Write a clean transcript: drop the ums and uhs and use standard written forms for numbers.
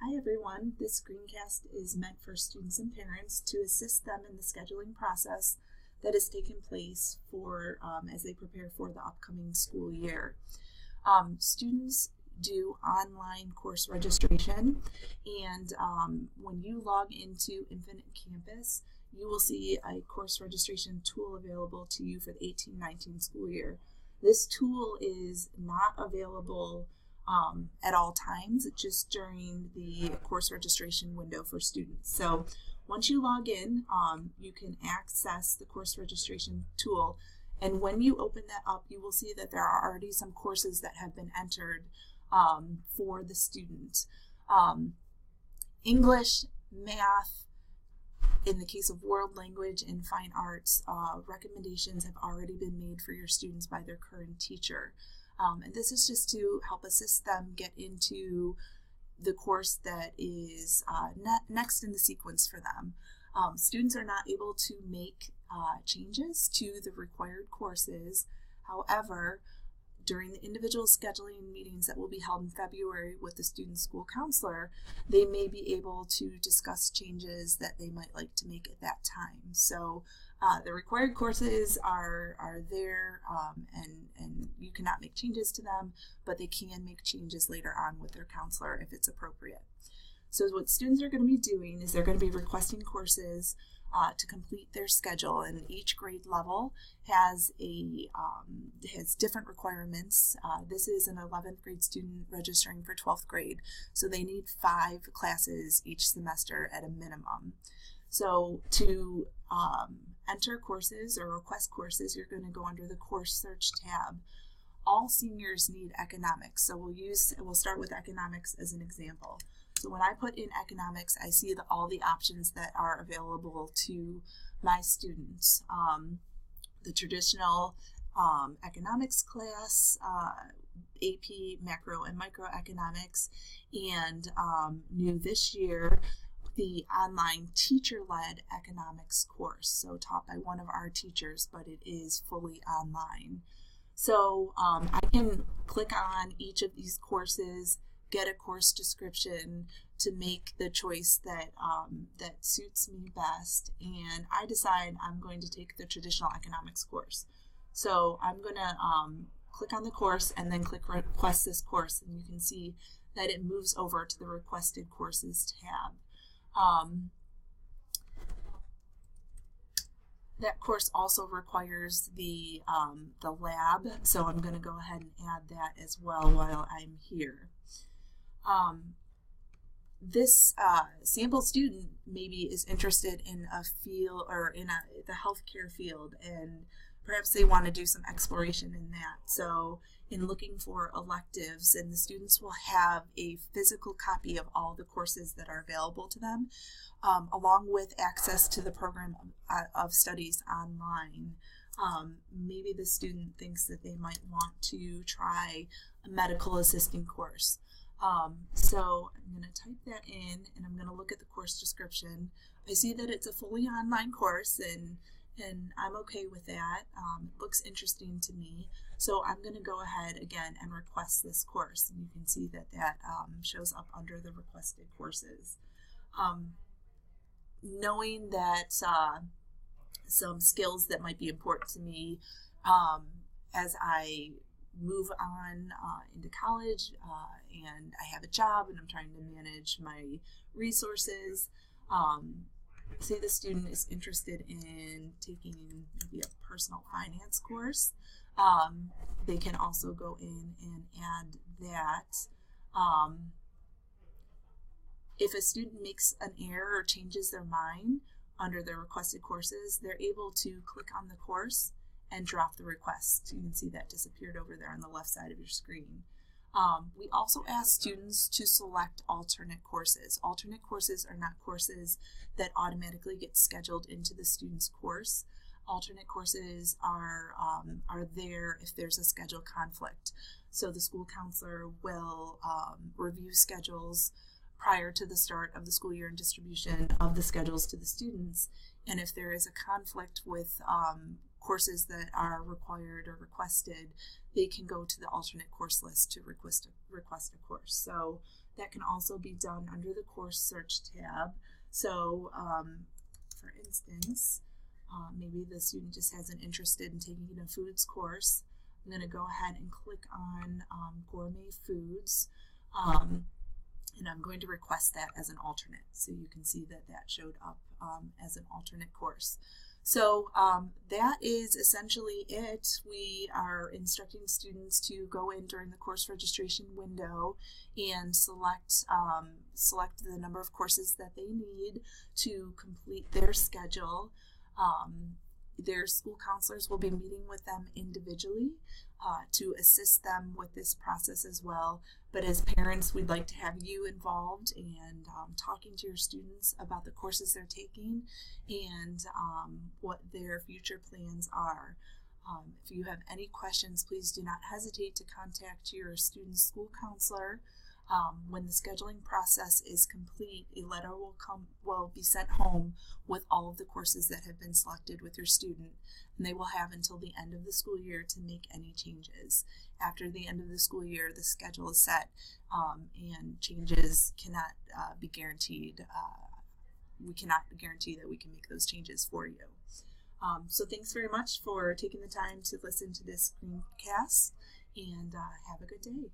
Hi everyone, this screencast is meant for students and parents to assist them in the scheduling process that is taking place as they prepare for the upcoming school year. Students do online course registration, and when you log into Infinite Campus, you will see a course registration tool available to you for the 18-19 school year. This tool is not available at all times, just during the course registration window for students. So once you log in, you can access the course registration tool, and when you open that up, you will see that there are already some courses that have been entered for the student. English, math, in the case of world language and fine arts, recommendations have already been made for your students by their current teacher. And this is just to help assist them get into the course that is next in the sequence for them. Students are not able to make changes to the required courses. However, during the individual scheduling meetings that will be held in February with the student school counselor, they may be able to discuss changes that they might like to make at that time. So the required courses are there, and you cannot make changes to them, but they can make changes later on with their counselor if it's appropriate. So what students are going to be doing is they're going to be requesting courses to complete their schedule, and each grade level has different requirements. This is an 11th grade student registering for 12th grade, so they need 5 classes each semester at a minimum. So to enter courses or request courses, you're going to go under the course search tab. All seniors need economics, so we'll start with economics as an example. So when I put in economics, I see all the options that are available to my students. The traditional economics class, AP macro and microeconomics, and new this year, the online teacher-led economics course, so taught by one of our teachers, but it is fully online. So I can click on each of these courses, get a course description to make the choice that suits me best, and I decide I'm going to take the traditional economics course. So I'm going to click on the course and then click request this course, and you can see that it moves over to the requested courses tab. That course also requires the lab, so I'm going to go ahead and add that as well while I'm here. This sample student maybe is interested in a field or in the healthcare field, and perhaps they want to do some exploration in that. So in looking for electives, and the students will have a physical copy of all the courses that are available to them, along with access to the program of studies online. Maybe the student thinks that they might want to try a medical assisting course. So I'm going to type that in, and I'm going to look at the course description. I see that it's a fully online course, and I'm okay with that. It looks interesting to me. So I'm going to go ahead again and request this course, and you can see that shows up under the requested courses. Knowing that some skills that might be important to me as I move on into college, and I have a job and I'm trying to manage my resources. Say the student is interested in taking maybe a personal finance course. They can also go in and add that. If a student makes an error or changes their mind under their requested courses, they're able to click on the course and drop the request. You can see that disappeared over there on the left side of your screen. We also ask students to select alternate courses. Alternate courses are not courses that automatically get scheduled into the student's course. Alternate courses are there if there's a schedule conflict. So the school counselor will review schedules prior to the start of the school year and distribution of the schedules to the students. And if there is a conflict with courses that are required or requested, they can go to the alternate course list to request a course. So That can also be done under the course search tab. So for instance, maybe the student just has an interest in taking a foods course. I'm going to go ahead and click on gourmet foods, and I'm going to request that as an alternate. So you can see that that showed up as an alternate course. So that is essentially it. We are instructing students to go in during the course registration window and select the number of courses that they need to complete their schedule. Their school counselors will be meeting with them individually to assist them with this process as well. But as parents, we'd like to have you involved and talking to your students about the courses they're taking and what their future plans are. If you have any questions, please do not hesitate to contact your student's school counselor. When the scheduling process is complete, a letter will be sent home with all of the courses that have been selected with your student, and they will have until the end of the school year to make any changes. After the end of the school year, the schedule is set, and changes cannot be guaranteed. We cannot guarantee that we can make those changes for you. So thanks very much for taking the time to listen to this screencast, and have a good day.